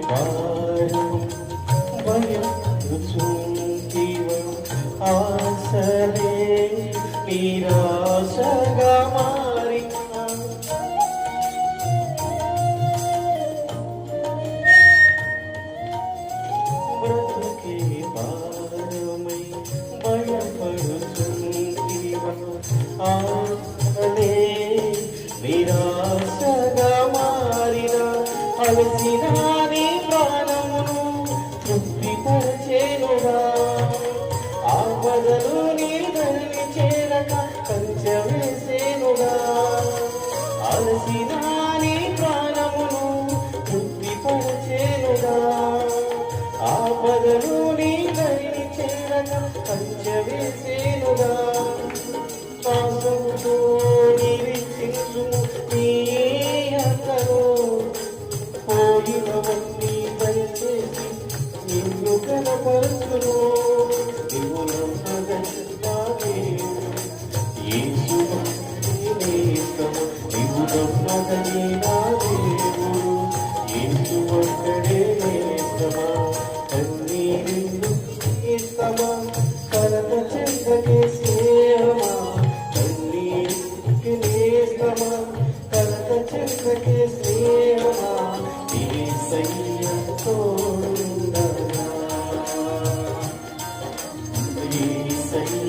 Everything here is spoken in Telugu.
భారం భయపడుచుంటివ ఆశలే నిరాశగా మారిన బ్రతుకే భారమై భయపడుచుంటివ ఆశలే నిరాశగా మారిన అలసిన నీ ప్రాణమును తృప్తిపరచేనుగా ఆపదలు నీ ధరిని చేరక కంచె వేసేనుగా అలసిన నీ ప్రాణమును తృప్తిపరచేనుగా ఆపదలు నీ ధరిని చేరక కంచె వేసేనుగా శ్వాసముతో నిరీక్షించుము నీ అంతలో పోయినవన్నీ దయచేసి నిన్ను కనపరుచును నీవు నమ్మదగినావే యేసు నేస్తము నీవు నమ్మదగినావే యేసు ఒక్కడే నేస్తమా కన్నీరిల్లు ఇస్తమా కలత చెందకే సేవమా కన్నీరికి నేస్తమా కలత చెందకే సేవమా యేసయ్య తోడుండగా యేసయ్య